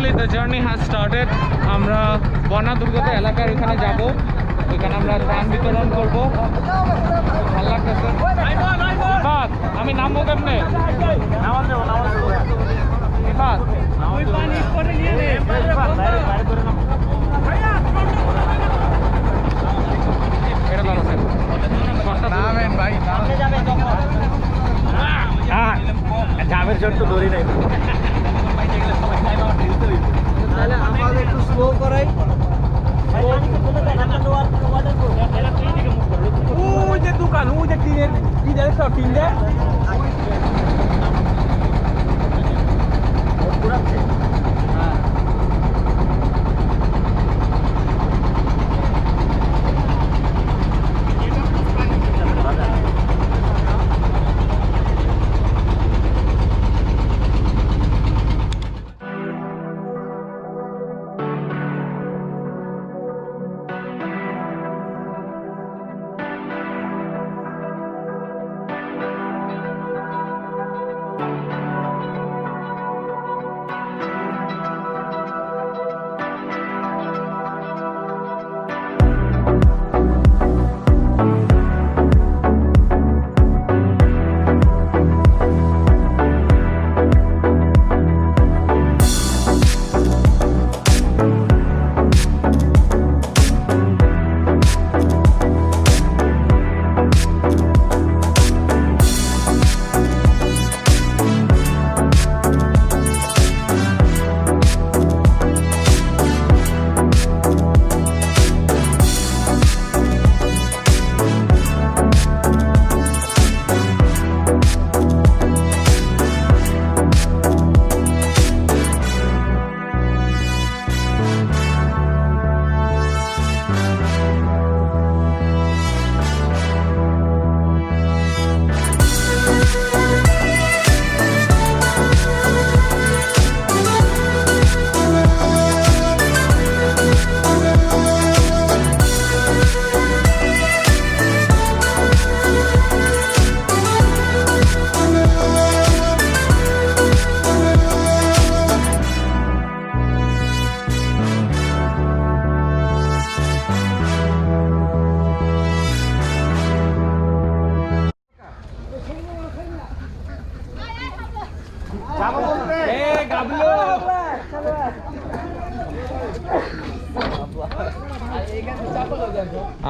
Finally the journey has started. আমরা বন্যা দুর্গত এলাকার ওইখানে যাব, ওইখানে আমরা ত্রাণ বিতরণ করবো। ভালো লাগতেছে। আমি নামবো কেমনে? জামের জন্য তো দৌড়ি নাই, তাহলে আমাদের একটু স্লো করাই। ওই যে দোকান, ওই যে টিনের কি জানিস তো, টিন দেয়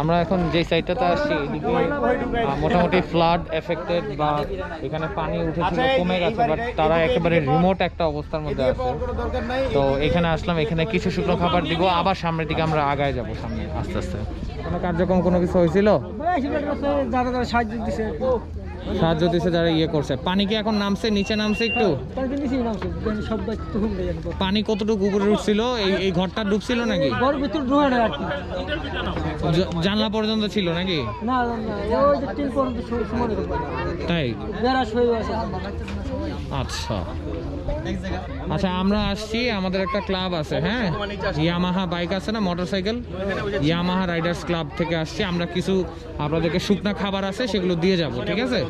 আমরা এখন যে সাইডটাতে আসছি এদিকে মোটামুটি ফ্লাড এফেক্টেড বা এখানে পানি উঠেছিল, কমে গেছে, বাট তারা একেবারে রিমোট একটা অবস্থার মধ্যে আছে। তো এখানে আসলাম, এখানে কিছু শুকনো খাবার দিব, আবার সামনের দিকে আমরা আগায় যাব সামনে আস্তে আস্তে। কোনো কার্যক্রম কোনো কিছু হয়েছিল? সাহায্য দিচ্ছে যারা ইয়ে করছে। পানি কি এখন নামছে, নিচে নামছে একটু? পানি কতটুকু উপরে উঠছিল? এই ঘরটা ডুবছিল নাকি? জানলা পর্যন্ত ছিল নাকি? তাই? আচ্ছা আচ্ছা, আমরা আসছি, আমাদের একটা ক্লাব আছে, হ্যাঁ, ইয়ামাহা বাইক আছে না, মোটরসাইকেল, ইয়ামাহা রাইডার্স ক্লাব থেকে আসছি আমরা। কিছু আপনাদেরকে শুকনা খাবার আছে, সেগুলো দিয়ে যাব, ঠিক আছে?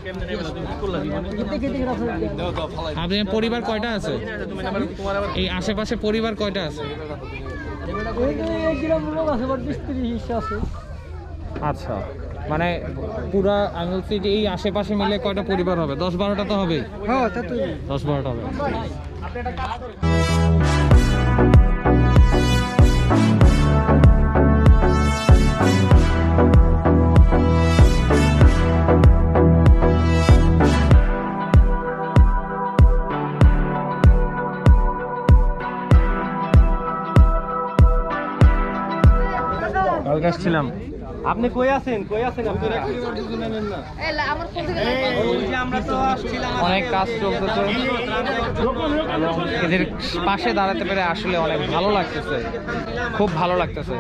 আপনার পরিবার কয়টা আছে? এই আশেপাশে পরিবার কয়টা আছে? আচ্ছা, মানে পুরা আমি বলছি যে এই আশেপাশে মিলে কয়টা পরিবার হবে? 10-12টা তো হবে। হ্যাঁ, 10-12টা হবে। কালকে আসছিলাম। আপনি কই আছেন? অনেক কাজ চলতেছে, এদের পাশে দাঁড়াতে পেরে আসলে অনেক ভালো লাগতেছে, খুব ভালো লাগতেছে।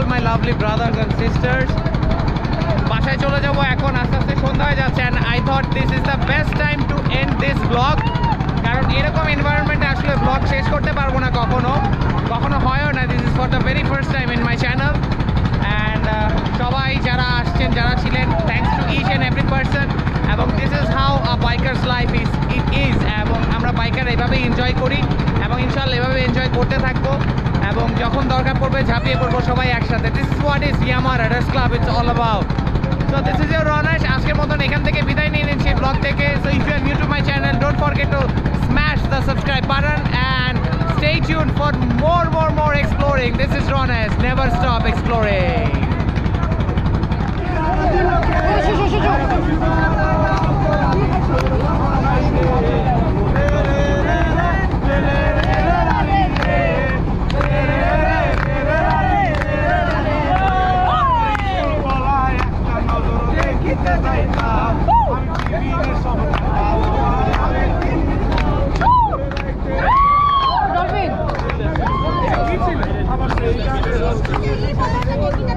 All my lovely brothers and sisters. বাসায় চলে যাবো এখন, আস্তে আস্তে সন্ধ্যা হয়ে যাচ্ছে। And I thought this is the best time to end this blog, কারণ এরকম এনভায়রনমেন্টে আসলে ব্লগ শেষ করতে পারবো না কখনো হয়ও না। This is for the very first time in my channel. And সবাই যারা আসছেন, যারা ছিলেন, thanks to each and every person. এবং this is how a biker's life is. এবং আমরা বাইকার এভাবেই এনজয় করি এবং ইনশাল্লাহ এভাবে এনজয় করতে থাকবো, এবং যখন দরকার পড়বে ঝাঁপিয়ে পড়বো সবাই একসাথে। This is what is Yamaha Riders club, it's all about. So this is your RonEash. আজকের মতন এখান থেকে বিদায় নিয়ে নিচ্ছি ব্লগ থেকে। So if you are new to my channel, don't forget to smash the subscribe button and stay tuned for more exploring. This is RonEash. Never stop exploring.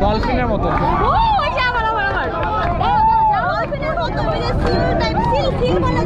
ডলফিনের মতো ও ওই যে আমার ডলফিনের মতো ওই যে সিল টাইপ সিল মানে